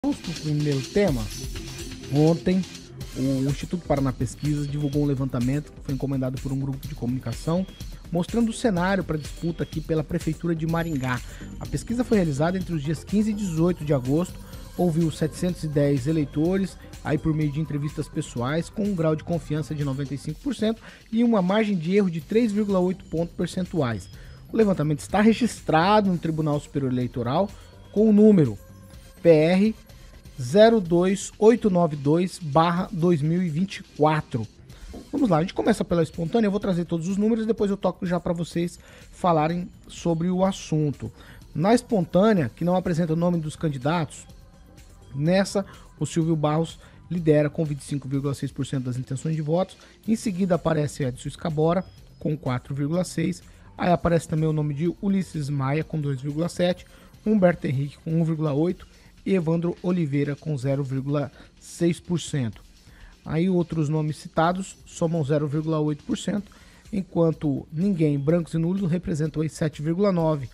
Vamos para o primeiro tema. Ontem, o Instituto Paraná Pesquisas divulgou um levantamento que foi encomendado por um grupo de comunicação, mostrando o cenário para disputa aqui pela Prefeitura de Maringá. A pesquisa foi realizada entre os dias 15 e 18 de agosto, ouviu 710 eleitores, aí por meio de entrevistas pessoais, com um grau de confiança de 95% e uma margem de erro de 3,8 pontos percentuais. O levantamento está registrado no Tribunal Superior Eleitoral com o número PR 02892/2024. Vamos lá, a gente começa pela espontânea, eu vou trazer todos os números e depois eu toco já para vocês falarem sobre o assunto. Na espontânea, que não apresenta o nome dos candidatos, nessa o Silvio Barros lidera com 25,6% das intenções de votos, em seguida aparece Edson Escabora com 4,6%, aí aparece também o nome de Ulisses Maia com 2,7%, Humberto Henrique com 1,8% e Evandro Oliveira com 0,6%. Aí outros nomes citados somam 0,8%, enquanto ninguém, brancos e nulos, representam aí 7,9%.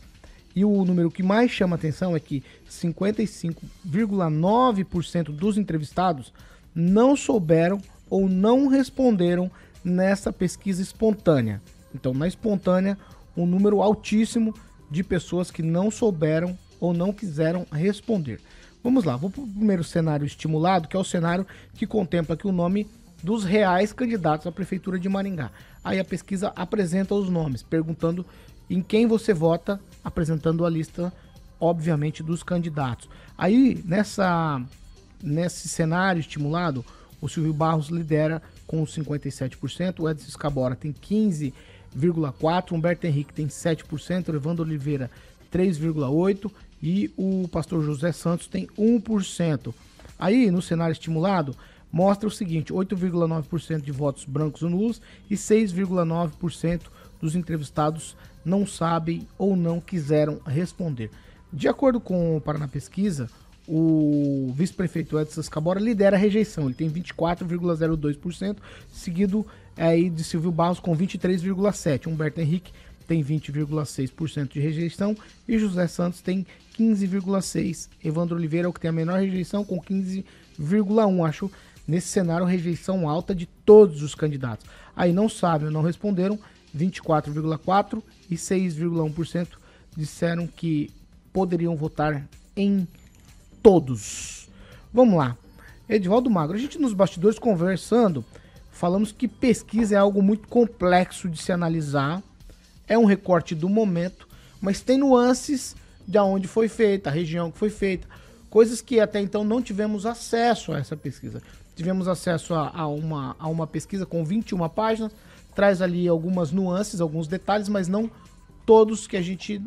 E o número que mais chama atenção é que 55,9% dos entrevistados não souberam ou não responderam nessa pesquisa espontânea. Então, na espontânea, um número altíssimo de pessoas que não souberam ou não quiseram responder. Vamos lá, vou para o primeiro cenário estimulado, que é o cenário que contempla aqui o nome dos reais candidatos à Prefeitura de Maringá. Aí a pesquisa apresenta os nomes, perguntando em quem você vota, apresentando a lista, obviamente, dos candidatos. Aí, nesse cenário estimulado, o Silvio Barros lidera com 57%, o Edson Escabora tem 15,4%, Humberto Henrique tem 7%, o Evandro Oliveira 3,8% e o pastor José Santos tem 1%. Aí, no cenário estimulado, mostra o seguinte: 8,9% de votos brancos ou nulos e 6,9% dos entrevistados não sabem ou não quiseram responder. De acordo com o Paraná Pesquisa, o vice-prefeito Edson Escabora lidera a rejeição, ele tem 24,02%, seguido aí de Silvio Barros com 23,7%. Humberto Henrique tem 20,6% de rejeição e José Santos tem 15,6%. Evandro Oliveira é o que tem a menor rejeição com 15,1%. Acho nesse cenário rejeição alta de todos os candidatos. Aí não sabem ou não responderam 24,4% e 6,1% disseram que poderiam votar em todos. Vamos lá. Edivaldo Magro, a gente nos bastidores conversando, falamos que pesquisa é algo muito complexo de se analisar, é um recorte do momento, mas tem nuances de onde foi feita, a região que foi feita, coisas que até então não tivemos acesso a essa pesquisa. Tivemos acesso a uma pesquisa com 21 páginas, traz ali algumas nuances, alguns detalhes, mas não todos que a gente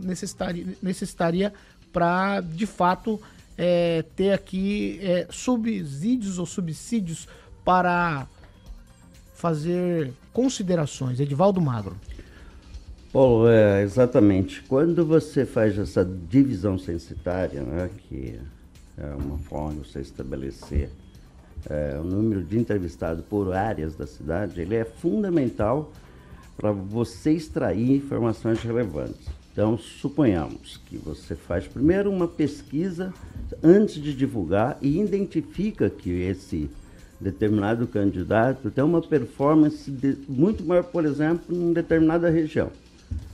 necessitaria para, de fato, ter aqui subsídios ou subsídios para fazer considerações. Edivaldo Magro. Paulo, exatamente. Quando você faz essa divisão censitária, né, que é uma forma de você estabelecer o número de entrevistados por áreas da cidade, ele é fundamental para você extrair informações relevantes. Então, suponhamos que você faz primeiro uma pesquisa antes de divulgar e identifica que esse determinado candidato tem uma performance muito maior, por exemplo, em determinada região.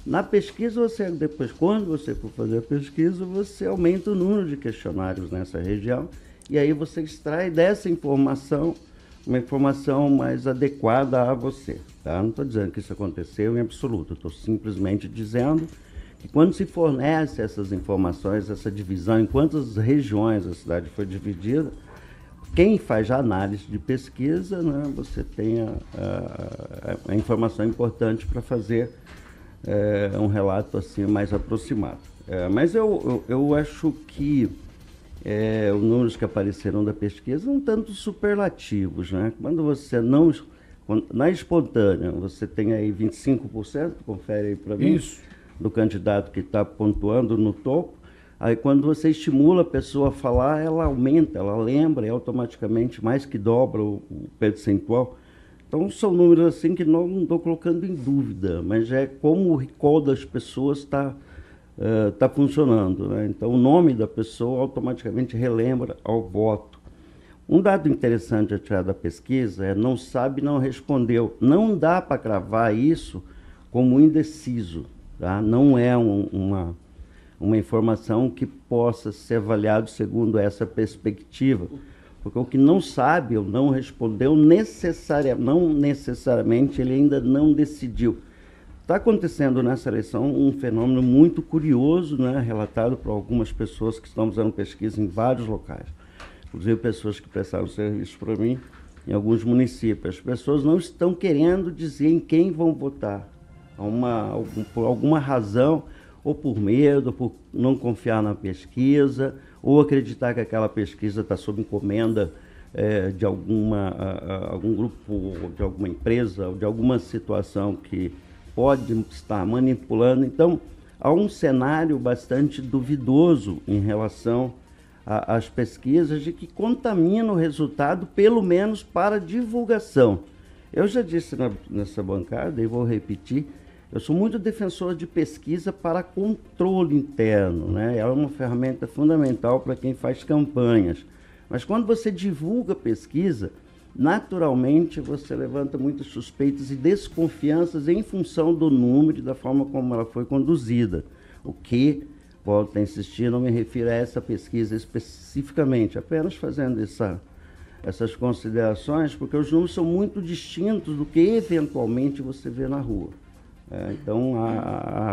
Na pesquisa, depois, quando você for fazer a pesquisa, você aumenta o número de questionários nessa região e aí você extrai dessa informação uma informação mais adequada a você. Tá? Não estou dizendo que isso aconteceu em absoluto, estou simplesmente dizendo que quando se fornece essas informações, essa divisão, em quantas regiões a cidade foi dividida, quem faz a análise de pesquisa, né, você tem a informação importante para fazer um relato assim mais aproximado. Mas eu acho que os números que apareceram da pesquisa um tanto superlativos, né? Quando você não... Na espontânea, você tem aí 25%, confere aí para mim, Isso. do candidato que está pontuando no topo. Aí quando você estimula a pessoa a falar, ela aumenta, ela lembra e automaticamente mais que dobra o percentual. Então são números assim que não estou colocando em dúvida, mas é como o recall das pessoas está está funcionando, né? Então, o nome da pessoa automaticamente relembra ao voto. Um dado interessante a tirar da pesquisa é não sabe, não respondeu. Não dá para cravar isso como indeciso, tá? Não é uma informação que possa ser avaliado segundo essa perspectiva, porque o que não sabe ou não respondeu não necessariamente ele ainda não decidiu. Está acontecendo nessa eleição um fenômeno muito curioso, né, relatado por algumas pessoas que estão fazendo pesquisa em vários locais, inclusive pessoas que prestaram serviço para mim em alguns municípios. As pessoas não estão querendo dizer em quem vão votar, por alguma razão, ou por medo, por não confiar na pesquisa, ou acreditar que aquela pesquisa está sob encomenda de algum grupo, de alguma empresa, ou de alguma situação que pode estar manipulando. Então, há um cenário bastante duvidoso em relação às pesquisas de que contamina o resultado, pelo menos para divulgação. Eu já disse nessa bancada, e vou repetir, eu sou muito defensor de pesquisa para controle interno, né? Ela é uma ferramenta fundamental para quem faz campanhas. Mas quando você divulga pesquisa, naturalmente você levanta muitas suspeitas e desconfianças em função do número e da forma como ela foi conduzida. O que, volto a insistir, não me refiro a essa pesquisa especificamente, apenas fazendo essas considerações, porque os números são muito distintos do que eventualmente você vê na rua. Então,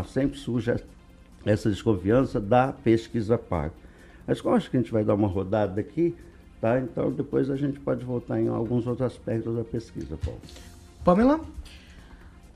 sempre surge essa desconfiança da pesquisa paga. Mas como acho que a gente vai dar uma rodada aqui, tá? Então, depois a gente pode voltar em alguns outros aspectos da pesquisa, Paulo. Pamela?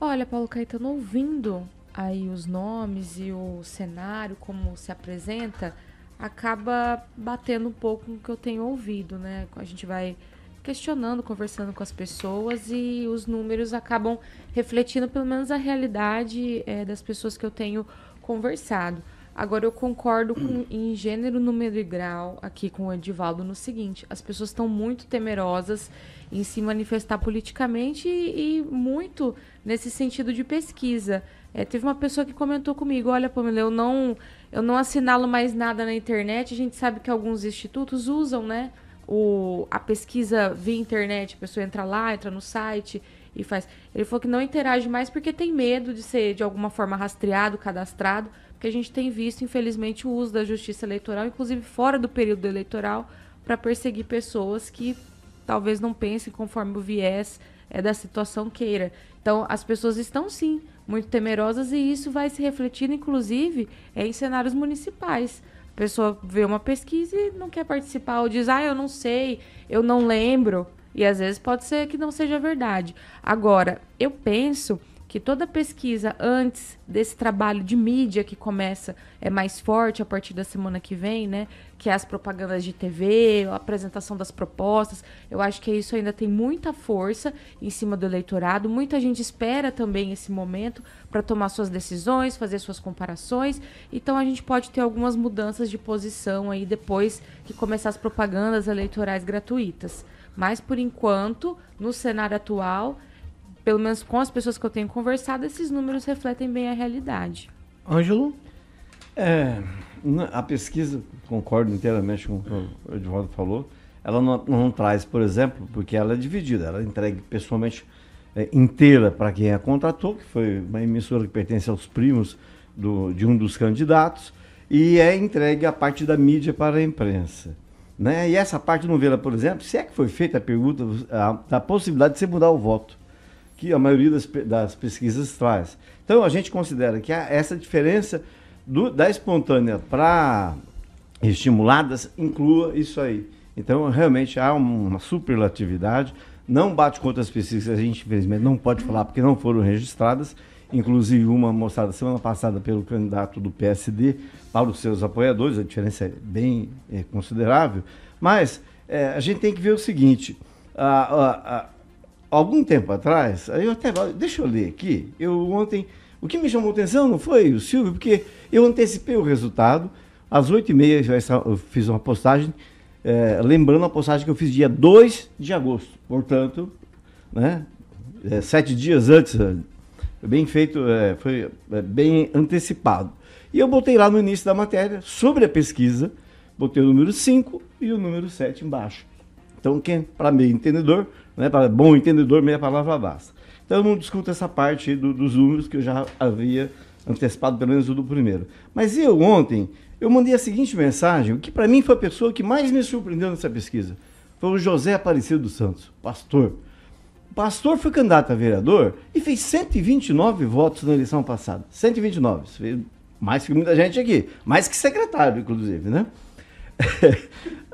Olha, Paulo Caetano, ouvindo aí os nomes e o cenário, como se apresenta, acaba batendo um pouco com o que eu tenho ouvido, né? A gente vai questionando, conversando com as pessoas e os números acabam refletindo pelo menos a realidade das pessoas que eu tenho conversado. Agora, eu concordo em gênero, número e grau aqui com o Edivaldo no seguinte: as pessoas estão muito temerosas em se manifestar politicamente e muito nesse sentido de pesquisa. Teve uma pessoa que comentou comigo: olha, Pamela, eu não assinalo mais nada na internet. A gente sabe que alguns institutos usam, né, a pesquisa via internet. A pessoa entra lá, entra no site e faz. Ele falou que não interage mais porque tem medo de ser de alguma forma rastreado, cadastrado, porque a gente tem visto, infelizmente, o uso da justiça eleitoral, inclusive fora do período eleitoral, para perseguir pessoas que talvez não pensem conforme o viés da situação queira. Então, as pessoas estão, sim, muito temerosas e isso vai se refletir, inclusive, em cenários municipais. A pessoa vê uma pesquisa e não quer participar, ou diz, eu não sei, eu não lembro. E às vezes pode ser que não seja verdade. Agora, eu penso que toda pesquisa antes desse trabalho de mídia que começa mais forte a partir da semana que vem, né? Que é as propagandas de TV, a apresentação das propostas. Eu acho que isso ainda tem muita força em cima do eleitorado. Muita gente espera também esse momento para tomar suas decisões, fazer suas comparações. Então a gente pode ter algumas mudanças de posição aí depois que começar as propagandas eleitorais gratuitas. Mas, por enquanto, no cenário atual, pelo menos com as pessoas que eu tenho conversado, esses números refletem bem a realidade. Ângelo? A pesquisa, concordo inteiramente com o que o Edivaldo falou, ela não traz, por exemplo, porque ela é dividida, ela é entregue pessoalmente inteira para quem a contratou, que foi uma emissora que pertence aos primos de um dos candidatos, e é entregue a parte da mídia para a imprensa. Né? E essa parte novela, por exemplo, se é que foi feita a pergunta da possibilidade de você mudar o voto, que a maioria das pesquisas traz. Então, a gente considera que essa diferença da espontânea para estimuladas inclua isso aí. Então, realmente, há uma superlatividade, não bate contra as pesquisas que a gente, infelizmente, não pode falar porque não foram registradas, inclusive uma mostrada semana passada pelo candidato do PSD para os seus apoiadores, a diferença é bem considerável, mas a gente tem que ver o seguinte, algum tempo atrás, deixa eu ler aqui, ontem, o que me chamou a atenção não foi o Silvio, porque eu antecipei o resultado, às 8h30 eu fiz uma postagem, lembrando a postagem que eu fiz dia 2 de agosto, portanto, né, 7 dias antes, bem feito, foi bem antecipado. E eu botei lá no início da matéria, sobre a pesquisa, botei o número 5 e o número 7 embaixo. Então, para meio entendedor, né, para bom entendedor, meia palavra basta. Então, eu não discuto essa parte dos números que eu já havia antecipado, pelo menos o do primeiro. Mas ontem, eu mandei a seguinte mensagem, o que para mim foi a pessoa que mais me surpreendeu nessa pesquisa. Foi o José Aparecido dos Santos, pastor. O pastor foi candidato a vereador e fez 129 votos na eleição passada. 129. Fez mais que muita gente aqui. Mais que secretário, inclusive, né?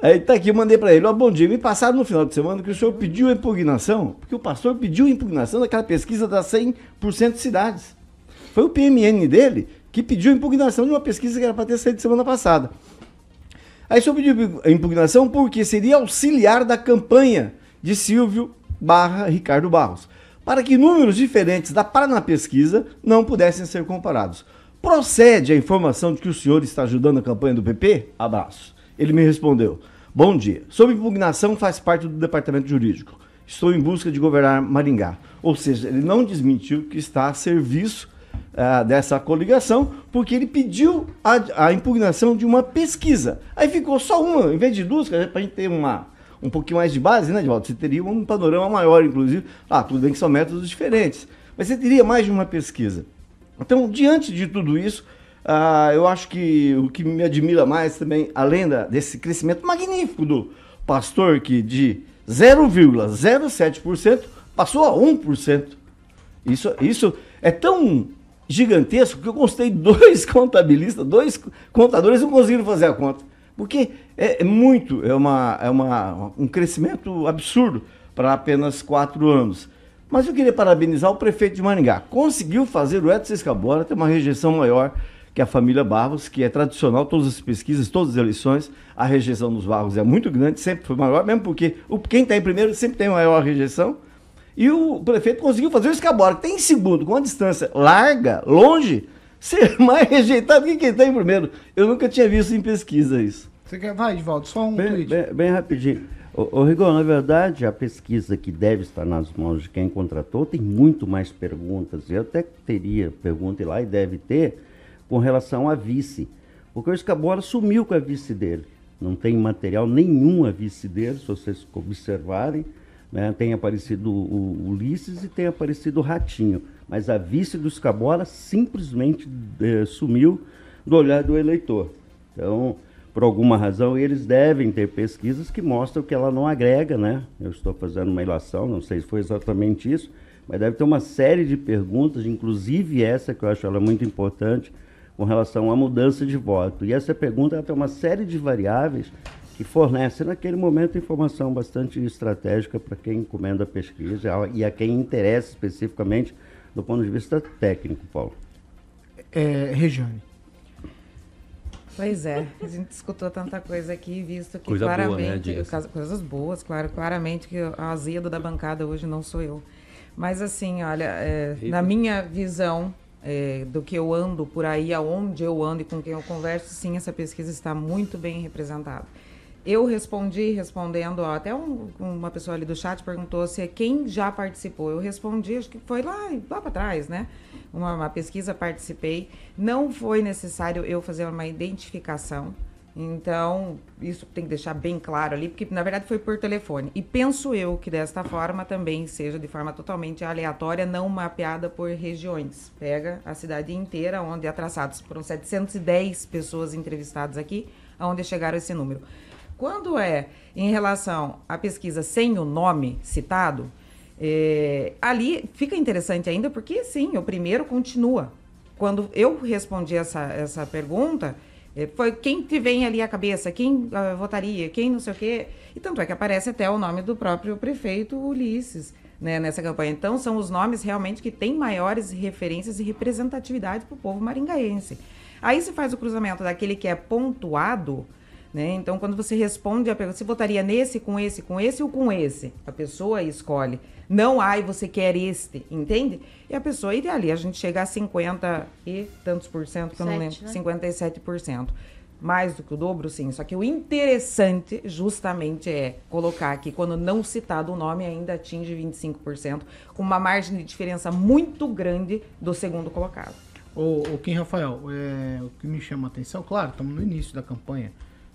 Aí tá aqui, eu mandei para ele, bom dia, me passaram no final de semana que o senhor pediu a impugnação, porque o pastor pediu a impugnação daquela pesquisa das 100% de cidades. Foi o PMN dele que pediu a impugnação de uma pesquisa que era para ter saído semana passada. Aí o senhor pediu a impugnação porque seria auxiliar da campanha de Silvio Ricardo Barros, para que números diferentes da Paraná Pesquisa não pudessem ser comparados. Procede a informação de que o senhor está ajudando a campanha do PP? Abraço. Ele me respondeu, bom dia, sob impugnação faz parte do departamento jurídico. Estou em busca de governar Maringá. Ou seja, ele não desmentiu que está a serviço dessa coligação, porque ele pediu a impugnação de uma pesquisa. Aí ficou só uma, em vez de duas, para a gente ter um pouquinho mais de base, né, Edvaldo? Você teria um panorama maior, inclusive. Tudo bem que são métodos diferentes, mas você teria mais de uma pesquisa. Então, diante de tudo isso, eu acho que o que me admira mais também, além desse crescimento magnífico do pastor, que de 0,07% passou a 1%. Isso é tão gigantesco que eu consultei 2 contabilistas, 2 contadores não conseguiram fazer a conta. Porque é um crescimento absurdo para apenas 4 anos. Mas eu queria parabenizar o prefeito de Maringá. Conseguiu fazer o Edson Escabora ter uma rejeição maior que a família Barros, que é tradicional, todas as pesquisas, todas as eleições, a rejeição dos Barros é muito grande, sempre foi maior, mesmo porque quem está em primeiro sempre tem maior rejeição. E o prefeito conseguiu fazer o Escabora, que tem em segundo, com uma distância larga, longe, ser mais rejeitado que quem está em primeiro. Eu nunca tinha visto em pesquisa isso. Você quer? Vai, Edvaldo, só um tweet. Bem rapidinho. Ô Rigor, na verdade, a pesquisa que deve estar nas mãos de quem contratou tem muito mais perguntas. Eu até teria pergunta lá e deve ter com relação à vice. Porque o Escabora sumiu com a vice dele. Não tem material nenhum a vice dele, se vocês observarem. Né, tem aparecido o Ulisses e tem aparecido o Ratinho, mas a vice do Escabora simplesmente sumiu do olhar do eleitor. Então, por alguma razão, eles devem ter pesquisas que mostram que ela não agrega, né? Eu estou fazendo uma ilação, não sei se foi exatamente isso, mas deve ter uma série de perguntas, inclusive essa que eu acho ela muito importante, com relação à mudança de voto. E essa pergunta ela tem uma série de variáveis que fornece naquele momento informação bastante estratégica para quem encomenda a pesquisa e a quem interessa especificamente do ponto de vista técnico, Paulo. Regiane. Pois é, a gente escutou tanta coisa aqui, visto que coisa claramente, boa, né, coisas boas, claro, claramente que o azedo da bancada hoje não sou eu. Mas assim, olha, na minha visão do que eu ando por aí, aonde eu ando e com quem eu converso, sim, essa pesquisa está muito bem representada. Eu respondendo, até uma pessoa ali do chat perguntou se quem já participou. Eu respondi, acho que foi lá para trás, né? Uma pesquisa, participei. Não foi necessário eu fazer uma identificação. Então, isso tem que deixar bem claro ali, porque na verdade foi por telefone. E penso eu que desta forma também seja de forma totalmente aleatória, não mapeada por regiões. Pega a cidade inteira, onde é traçados. Foram 710 pessoas entrevistadas aqui, onde chegaram esse número. Quando em relação à pesquisa sem o nome citado, ali fica interessante ainda, porque sim, o primeiro continua. Quando eu respondi essa pergunta, foi quem te vem ali à cabeça, quem votaria, quem não sei o quê. E tanto é que aparece até o nome do próprio prefeito Ulisses, né, nessa campanha. Então, são os nomes realmente que têm maiores referências e representatividade para o povo maringaense. Aí se faz o cruzamento daquele que é pontuado, né? Então, quando você responde a pergunta, você votaria nesse, com esse ou com esse? A pessoa escolhe. Não, você quer este, entende? E a pessoa, e ali a gente chega a 50 e tantos por cento, que eu não lembro, né? 57%. Mais do que o dobro, sim. Só que o interessante, justamente, é colocar que quando não citado o nome, ainda atinge 25%, com uma margem de diferença muito grande do segundo colocado. O Kim Rafael, o que me chama a atenção, claro, estamos no início da campanha,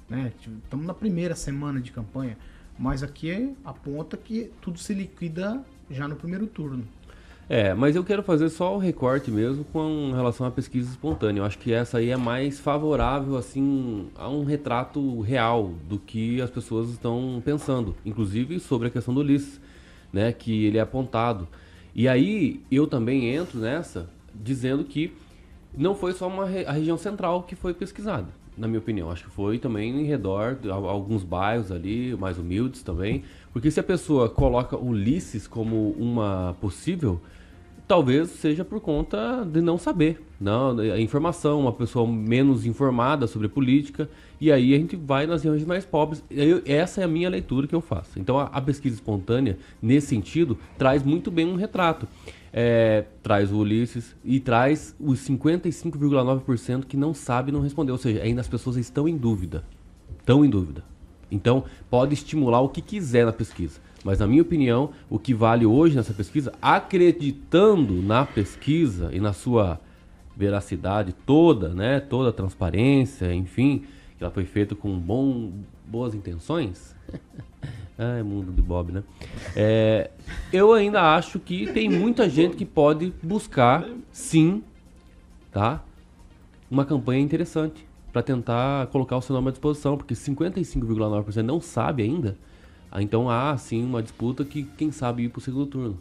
né? Estamos na primeira semana de campanha, mas aqui aponta que tudo se liquida já no primeiro turno. Mas eu quero fazer só o recorte mesmo com relação à pesquisa espontânea. Eu acho que essa aí é mais favorável, assim, a um retrato real do que as pessoas estão pensando, inclusive sobre a questão do Ulisses, né, que ele é apontado. E aí eu também entro nessa dizendo que não foi só a região central que foi pesquisada, na minha opinião. Acho que foi também em redor de alguns bairros ali, mais humildes também. Porque se a pessoa coloca Ulisses como uma possível, talvez seja por conta de não saber, a informação, uma pessoa menos informada sobre política, e aí a gente vai nas regiões mais pobres. Essa é a minha leitura que eu faço. Então a pesquisa espontânea, nesse sentido, traz muito bem um retrato. Traz o Ulisses e traz os 55,9% que não sabe e não respondeu. Ou seja, ainda as pessoas estão em dúvida. Estão em dúvida. Então, pode estimular o que quiser na pesquisa. Mas, na minha opinião, o que vale hoje nessa pesquisa, acreditando na pesquisa e na sua veracidade toda, né? Toda a transparência, enfim, que ela foi feita com boas intenções. É mundo de Bob, né? Eu ainda acho que tem muita gente que pode buscar, sim, tá? Uma campanha interessante para tentar colocar o seu nome à disposição, porque 55,9% não sabe ainda. Então há, sim, uma disputa que, quem sabe, ir para o segundo turno.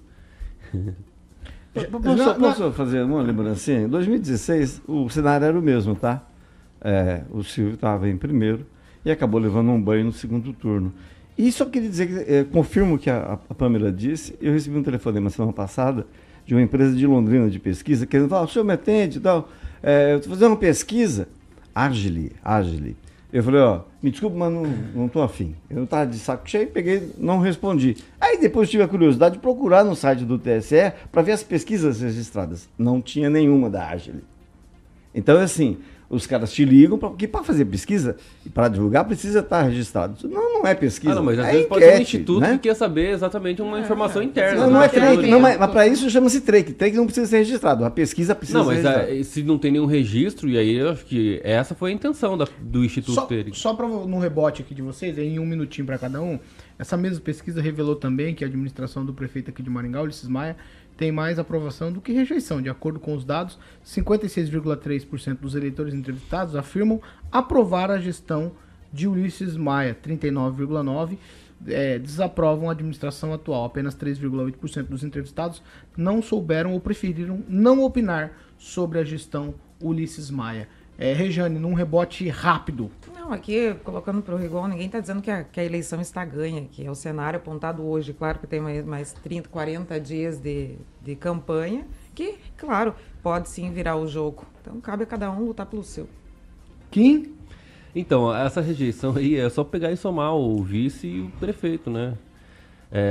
Posso fazer uma lembrancinha? Em 2016, o cenário era o mesmo, tá? O Silvio estava em primeiro e acabou levando um banho no segundo turno. E só queria dizer que, confirmo o que a Pamela disse, eu recebi um telefonema semana passada de uma empresa de Londrina de pesquisa, querendo falar, o senhor me atende e tal, eu estou fazendo uma pesquisa, Agile. Eu falei, me desculpa, mas não estou afim. Eu estava de saco cheio, peguei, não respondi. Aí depois tive a curiosidade de procurar no site do TSE para ver as pesquisas registradas. Não tinha nenhuma da Agile. Então, assim, os caras te ligam, porque para fazer pesquisa e para divulgar precisa estar registrado. Não é pesquisa. Mas às é vezes enquete, pode ser um instituto, né? que quer saber exatamente uma informação interna. Não é trake, mas para isso chama-se trake. Trake não precisa ser registrado, a pesquisa precisa ser registrada. Se não tem nenhum registro, e aí eu acho que essa foi a intenção do instituto dele. Só para no rebote aqui de vocês, em um minutinho para cada um, essa mesma pesquisa revelou também que a administração do prefeito aqui de Maringá, Ulisses Maia, tem mais aprovação do que rejeição. De acordo com os dados, 56,3% dos eleitores entrevistados afirmam aprovar a gestão de Ulisses Maia, 39,9% desaprovam a administração atual. Apenas 3,8% dos entrevistados não souberam ou preferiram não opinar sobre a gestão Ulisses Maia. Rejane, num rebote rápido. Não, aqui, colocando para o Rigon, ninguém está dizendo que a eleição está ganha, que é o cenário apontado hoje. Claro que tem mais 30, 40 dias de campanha, que, claro, pode sim virar o jogo. Então, cabe a cada um lutar pelo seu. Kim? Então, essa rejeição aí é só pegar e somar o vice e o prefeito, né?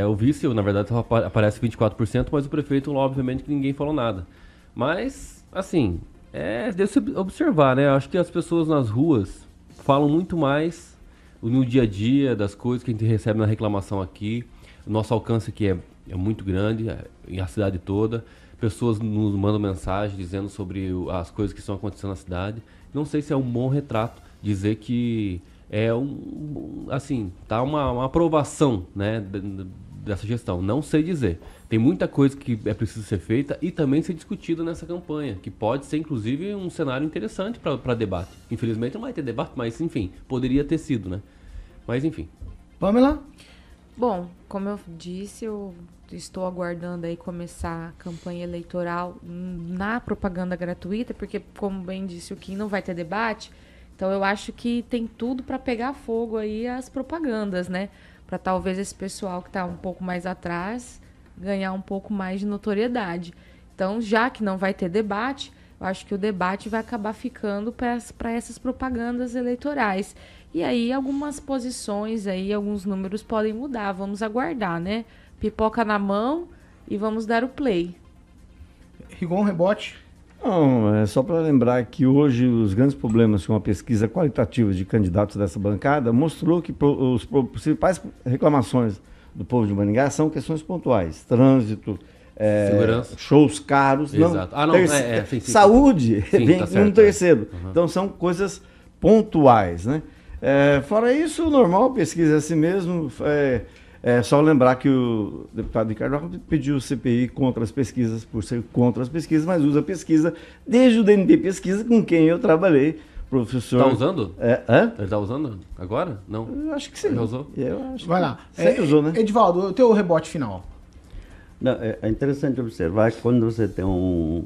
O vice, na verdade, só aparece 24%, mas o prefeito, obviamente, que ninguém falou nada. Mas, assim, deve se observar, né? Acho que as pessoas nas ruas falam muito mais no dia a dia das coisas que a gente recebe na reclamação aqui. O nosso alcance aqui é muito grande, em a cidade toda. Pessoas nos mandam mensagem dizendo sobre as coisas que estão acontecendo na cidade. Não sei se é um bom retrato dizer que tá uma aprovação, né, dessa gestão. Não sei dizer. Tem muita coisa que é preciso ser feita e também ser discutida nessa campanha, que pode ser, inclusive, um cenário interessante para debate. Infelizmente não vai ter debate, mas, enfim, poderia ter sido, né? Mas, enfim. Pamela? Bom, como eu disse, eu estou aguardando aí começar a campanha eleitoral na propaganda gratuita, porque, como bem disse o Kim, não vai ter debate. Então, eu acho que tem tudo para pegar fogo aí as propagandas, né? Para talvez esse pessoal que está um pouco mais atrás ganhar um pouco mais de notoriedade. Então, já que não vai ter debate, eu acho que o debate vai acabar ficando para essas propagandas eleitorais. E aí, algumas posições aí, alguns números podem mudar. Vamos aguardar, né? Pipoca na mão e vamos dar o play. Rigon, rebote? Não, é só para lembrar que hoje os grandes problemas com a pesquisa qualitativa de candidatos dessa bancada mostrou que as principais reclamações do povo de Maringá são questões pontuais, trânsito, Segurança. shows caros. Exato. Não, sim, saúde sim, vem tá em certo, um terceiro. Uhum. Então são coisas pontuais, né? Fora isso, normal, pesquisa é assim mesmo. É só lembrar que o deputado Ricardo Alves pediu o CPI contra as pesquisas, por ser contra as pesquisas, mas usa a pesquisa desde o DNP Pesquisa, com quem eu trabalhei, professor... Tá usando? Hã? Ele tá usando agora? Não. Eu acho que sim. Já usou? Eu acho Vai que lá. sempre usou, né? Edivaldo, o teu rebote final. Não, é interessante observar que quando você tem um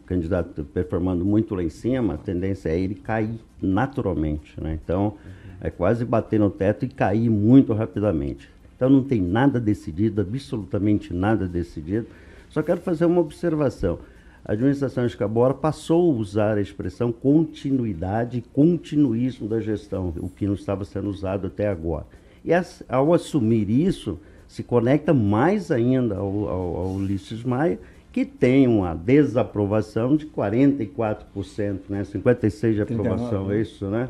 candidato performando muito lá em cima, a tendência é ele cair naturalmente, né? Então, é quase bater no teto e cair muito rapidamente. Então, não tem nada decidido, absolutamente nada decidido. Só quero fazer uma observação. A administração Escabora passou a usar a expressão continuidade e continuismo da gestão, o que não estava sendo usado até agora. E ao assumir isso, se conecta mais ainda ao Ulisses Maia, que tem uma desaprovação de 44%, né? 56% de aprovação, é isso, né?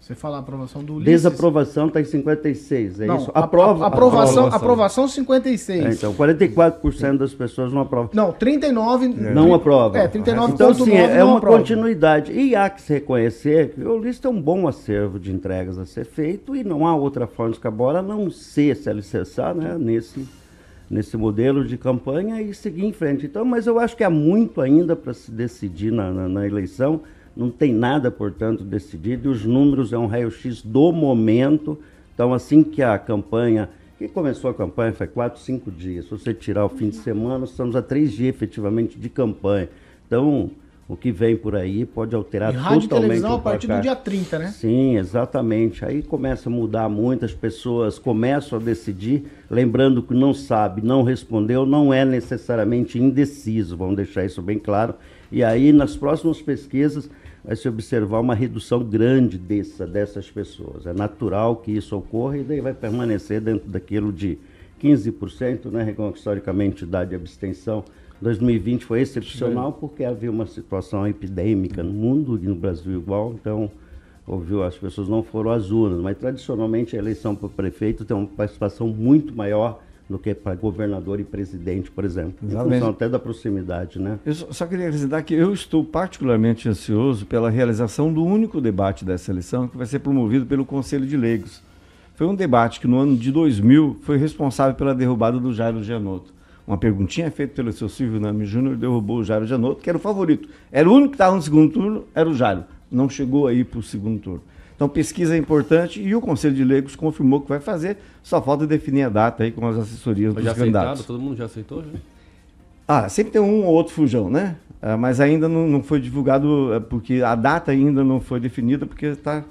Você fala a aprovação do Ulisses. Desaprovação está em 56%, é Não, isso? aprovação 56%. Então, 44% das pessoas não aprovam. Não, 39%. Não aprovam. 39,9% Então, sim, é não uma aprovam. continuidade. E há que se reconhecer que o Ulisses tem um bom acervo de entregas a ser feito e não há outra forma de Escabora a não ser se alicerçar, né, nesse modelo de campanha e seguir em frente. Então, mas eu acho que há muito ainda para se decidir na eleição. Não tem nada, portanto, decidido, e os números é um raio-x do momento. Então, assim que a campanha, que começou a campanha foi 4, 5 dias, se você tirar o fim de semana, estamos a 3 dias efetivamente de campanha. Então, o que vem por aí pode alterar E rádio e totalmente televisão o a partir do placar. dia 30, né? Sim, exatamente. Aí começa a mudar muito, as pessoas começam a decidir, lembrando que não sabe, não respondeu, não é necessariamente indeciso, vamos deixar isso bem claro. E aí, nas próximas pesquisas, vai se observar uma redução grande dessas pessoas. É natural que isso ocorra e daí vai permanecer dentro daquilo de 15%, né? Historicamente, dá de abstenção. 2020 foi excepcional porque havia uma situação epidêmica no mundo e no Brasil igual, então as pessoas não foram às urnas, mas tradicionalmente a eleição para prefeito tem uma participação muito maior do que para governador e presidente, por exemplo. Exatamente. Em função até da proximidade, né? Eu só queria acrescentar que eu estou particularmente ansioso pela realização do único debate dessa eleição, que vai ser promovido pelo Conselho de Leigos. Foi um debate que no ano de 2000 foi responsável pela derrubada do Jairo Gianotto. Uma perguntinha feita pelo seu Silvio Nami Júnior derrubou o Jairo Gianotto, que era o favorito. Era o único que estava no segundo turno, era o Jairo. Não chegou aí para o segundo turno. Então, pesquisa é importante e o Conselho de Leigos confirmou que vai fazer, só falta definir a data aí com as assessorias dos candidatos. Todo mundo já aceitou? Já? Sempre tem um ou outro fujão, né? Mas ainda não foi divulgado, porque a data ainda não foi definida, porque está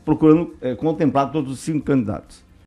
procurando contemplar todos os 5 candidatos.